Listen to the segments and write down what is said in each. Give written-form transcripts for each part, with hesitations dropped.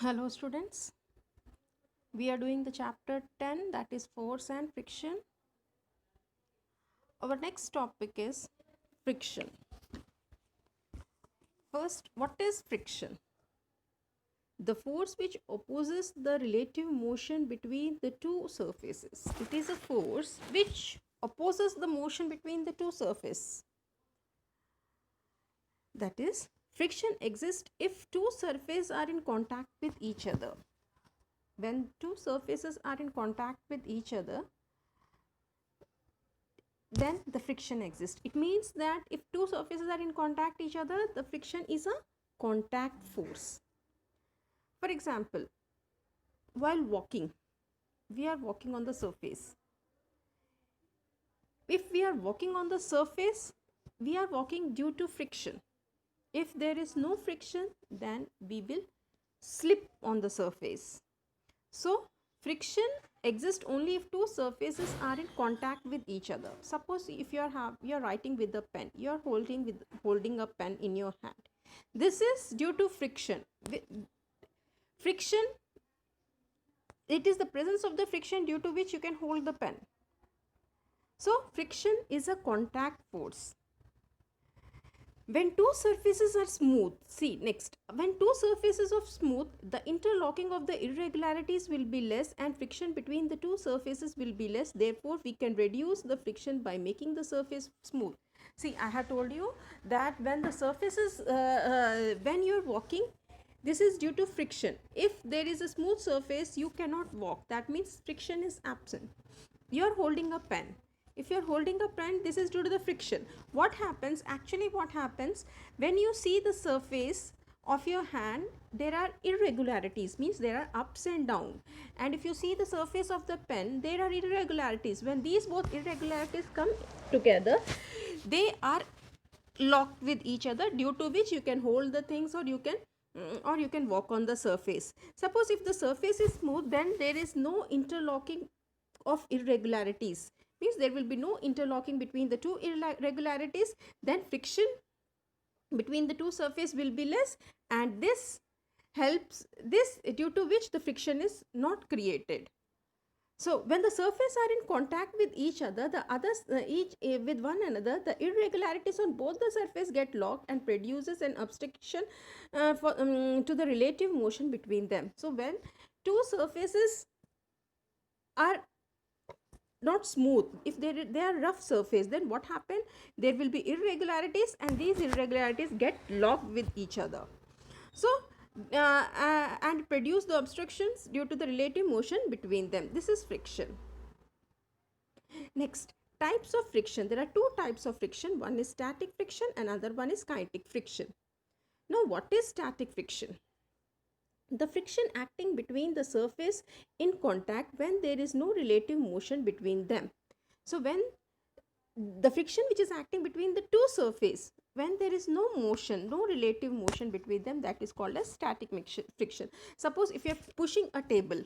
Hello students, we are doing the chapter 10, that is force and friction. Our next topic is friction. First, what is friction? The force which opposes the relative motion between the two surfaces. It is a force which opposes the motion between the two surfaces. That is, friction exists if two surfaces are in contact with each other. When two surfaces are in contact with each other, then the friction exists. It means that if two surfaces are in contact each other, the friction is a contact force. For example, while walking, we are walking on the surface. If we are walking on the surface, we are walking due to friction. If there is no friction, then we will slip on the surface. So, friction exists only if two surfaces are in contact with each other. Suppose if you are writing with a pen, you are holding a pen in your hand. This is due to friction. Friction, it is the presence of the friction due to which you can hold the pen. So, friction is a contact force. When two surfaces are smooth, see next, when two surfaces are smooth, the interlocking of the irregularities will be less and friction between the two surfaces will be less. Therefore, we can reduce the friction by making the surface smooth. See, I have told you that when the surfaces, when you are walking, this is due to friction. If there is a smooth surface, you cannot walk. That means friction is absent. You are holding a pen. If you are holding a pen, this is due to the friction. What happens, when you see the surface of your hand, there are irregularities, means there are ups and down. And if you see the surface of the pen, there are irregularities. When these both irregularities come together, they are locked with each other, due to which you can hold the things or you can walk on the surface. Suppose if the surface is smooth, then there is no interlocking of irregularities, means there will be no interlocking between the two irregularities, then friction between the two surfaces will be less, and this helps, this due to which the friction is not created. So when the surfaces are in contact with each other, the others with one another, the irregularities on both the surface get locked and produces an obstruction to the relative motion between them. So when two surfaces are not smooth, if they are rough surface, then what happen, there will be irregularities and these irregularities get locked with each other. So and produce the obstructions due to the relative motion between them. This is friction. Next, types of friction. There are two types of friction. One is static friction, another one is kinetic friction. Now, what is static friction? The friction acting between the surface in contact when there is no relative motion between them. So when the friction which is acting between the two surfaces, when there is no motion, no relative motion between them, that is called as static friction. Suppose if you are pushing a table,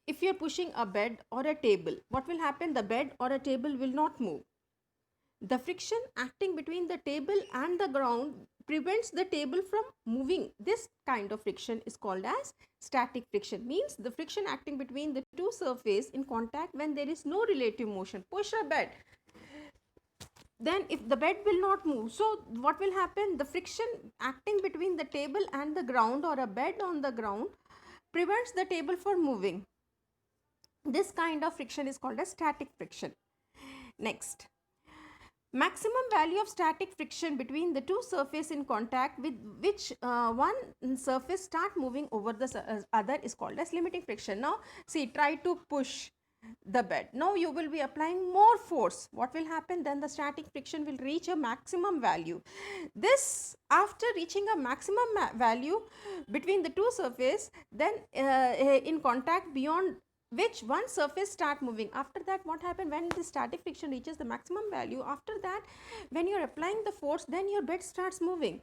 if you are pushing a bed or a table, what will happen? The bed or a table will not move. The friction acting between the table and the ground prevents the table from moving. This kind of friction is called as static friction, means the friction acting between the two surfaces in contact when there is no relative motion. Push a bed, then if the bed will not move, so what will happen? The friction acting between the table and the ground or a bed on the ground prevents the table from moving. This kind of friction is called as static friction. Next, maximum value of static friction between the two surfaces in contact with which one surface start moving over the other is called as limiting friction. Now see, try to push the bed. Now you will be applying more force. What will happen? Then the static friction will reach a maximum value. This, after reaching a maximum value between the two surfaces, then in contact beyond which one surface start moving. After that, what happened? When the static friction reaches the maximum value, after that, when you are applying the force, then your bed starts moving.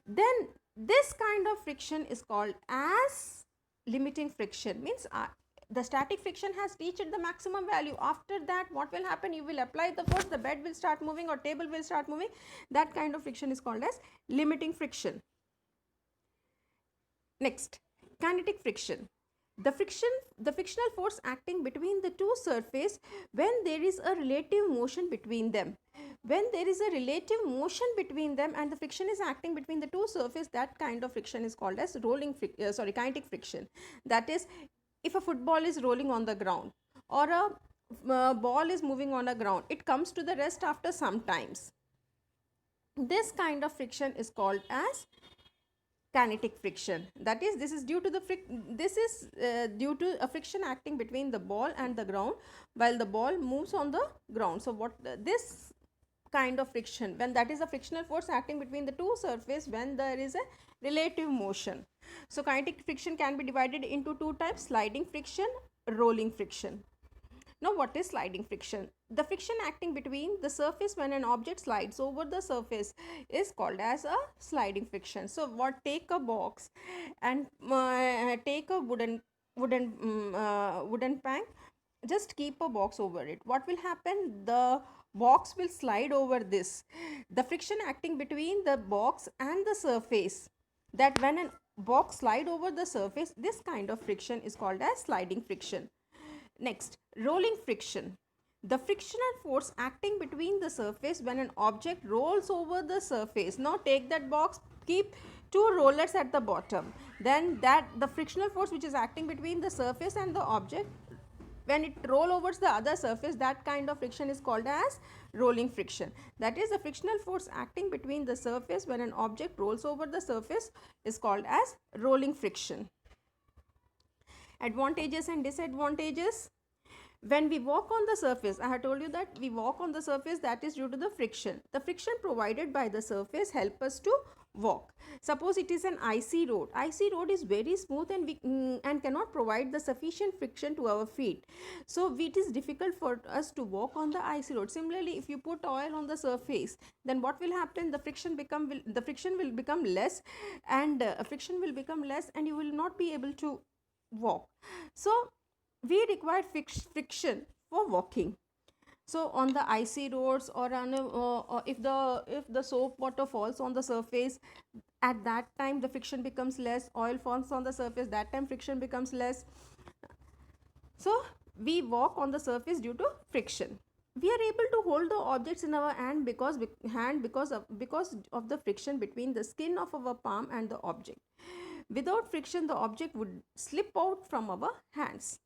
Then this kind of friction is called as limiting friction, means the static friction has reached the maximum value. After that, what will happen? You will apply the force, the bed will start moving or table will start moving. That kind of friction is called as limiting friction. Next, Kinetic friction. The frictional force acting between the two surfaces when there is a relative motion between them. When there is a relative motion between them and the friction is acting between the two surfaces, that kind of friction is called as kinetic friction. That is, if a football is rolling on the ground or a ball is moving on a ground, it comes to the rest after some times. This kind of friction is called as kinetic friction. That is, this is due to a friction acting between the ball and the ground while the ball moves on the ground. So what this kind of friction, when that is a frictional force acting between the two surfaces when there is a relative motion. So kinetic friction can be divided into two types: sliding friction, rolling friction. Now, what is sliding friction? The friction acting between the surface when an object slides over the surface is called as a sliding friction. So, take a box and take a wooden plank. Just keep a box over it. What will happen? The box will slide over this. The friction acting between the box and the surface, that when a box slide over the surface, this kind of friction is called as sliding friction. Next, rolling friction. The frictional force acting between the surface when an object rolls over the surface. Now take that box, keep two rollers at the bottom. Then the frictional force which is acting between the surface and the object, when it roll over the other surface, that kind of friction is called as rolling friction. That is, the frictional force acting between the surface when an object rolls over the surface is called as rolling friction. Advantages and disadvantages. When we walk on the surface, I have told you that we walk on the surface, that is due to the friction. The friction provided by the surface help us to walk. Suppose it is an icy road. Icy road is very smooth and cannot provide the sufficient friction to our feet. So it is difficult for us to walk on the icy road. Similarly, if you put oil on the surface, then what will happen? The friction will become less, and you will not be able to walk. So we require friction for walking. So on the icy roads, or if the soap water falls on the surface, at that time the friction becomes less. Oil falls on the surface, that time friction becomes less. So we walk on the surface due to friction. We are able to hold the objects in our hand because of the friction between the skin of our palm and the object. Without friction, the object would slip out from our hands.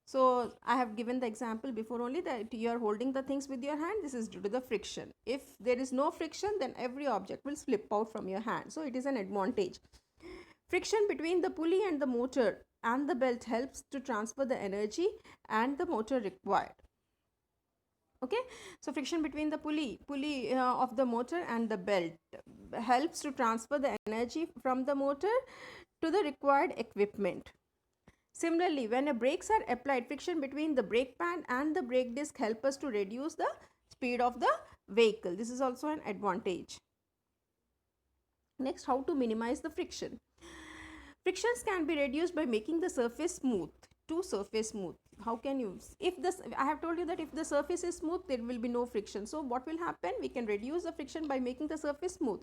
So I have given the example before only, that you are holding the things with your hand. This is due to the friction. If there is no friction, then every object will slip out from your hand. So it is an advantage. Friction between the pulley and the motor and the belt helps to transfer the energy and the motor required. Okay, so friction between the pulley of the motor and the belt helps to transfer the energy from the motor to the required equipment. Similarly, when brakes are applied, friction between the brake pad and the brake disc help us to reduce the speed of the vehicle. This is also an advantage. Next, how to minimize the friction. Frictions can be reduced by making the surface smooth. How can you? I have told you that if the surface is smooth, there will be no friction. So what will happen? We can reduce the friction by making the surface smooth.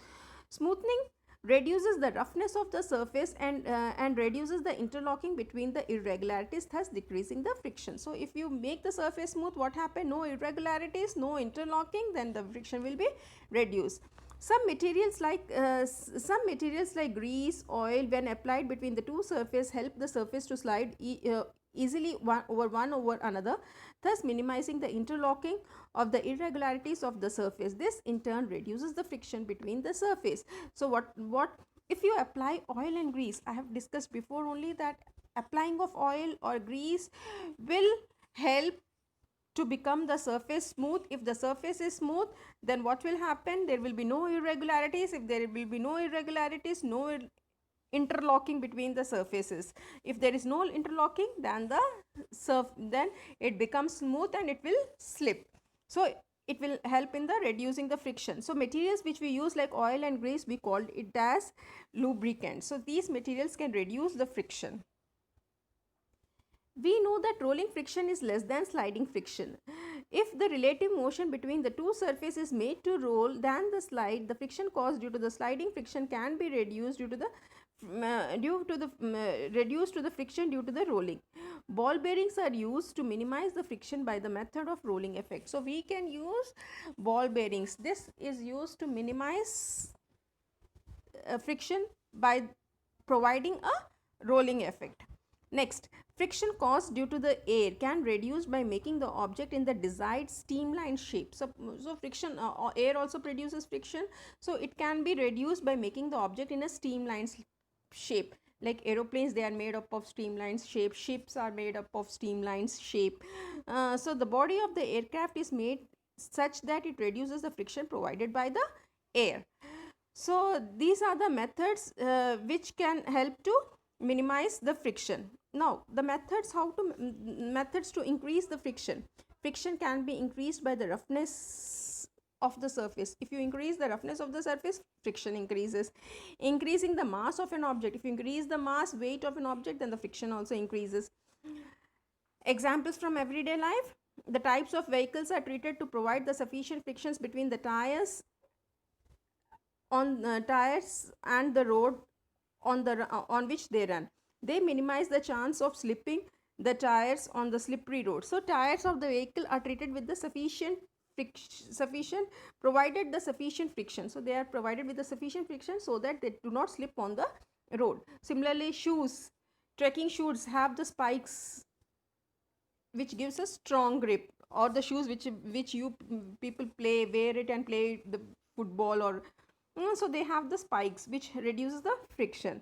Smoothing reduces the roughness of the surface and reduces the interlocking between the irregularities, thus decreasing the friction. So if you make the surface smooth, what happen? No irregularities, no interlocking, then the friction will be reduced. Some materials like grease, oil, when applied between the two surfaces, help the surface to slide easily one over another, thus minimizing the interlocking of the irregularities of the surface. This in turn reduces the friction between the surface. So what if you apply oil and grease? I have discussed before only that applying of oil or grease will help to become the surface smooth. If the surface is smooth, then what will happen? There will be no irregularities. If there will be no irregularities, no interlocking between the surfaces. If there is no interlocking, then then it becomes smooth and it will slip. So it will help in the reducing the friction. So materials which we use like oil and grease, we called it as lubricants. So these materials can reduce the friction. We know that rolling friction is less than sliding friction. If the relative motion between the two surfaces is made to roll than the slide, the friction caused due to the sliding friction can be reduced due to the due to the reduced to the friction due to the rolling. Ball bearings are used to minimize the friction by the method of rolling effect. So we can use ball bearings. This is used to minimize friction by providing a rolling effect. Next, friction caused due to the air can reduce by making the object in the desired streamlined shape. So friction, air also produces friction, so it can be reduced by making the object in a streamlined shape. Like aeroplanes, they are made up of streamlined shape, ships are made up of streamlined shape. So the body of the aircraft is made such that it reduces the friction provided by the air. So these are the methods which can help to minimize the friction. Now the methods methods to increase the friction. Friction can be increased by the roughness of the surface. If you increase the roughness of the surface, friction increases. Increasing the mass of an object. If you increase the mass, weight of an object, then the friction also increases. Examples from everyday life. The types of vehicles are treated to provide the sufficient frictions between the tires tires and the road on which they run. They minimize the chance of slipping the tires on the slippery road. So tires of the vehicle are treated with the sufficient provided the sufficient friction. So they are provided with the sufficient friction so that they do not slip on the road. Similarly, shoes, trekking shoes have the spikes which gives a strong grip, or the shoes which you people wear it and play the football, or so they have the spikes which reduces the friction.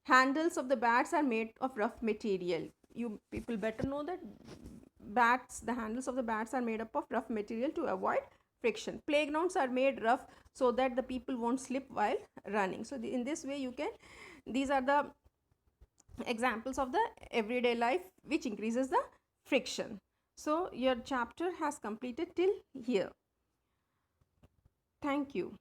Handles of the bats are made of rough material. You people better know that the handles of the bats are made up of rough material to avoid friction. Playgrounds are made rough so that the people won't slip while running. So in this way these are the examples of the everyday life which increases the friction. So your chapter has completed till here. Thank you.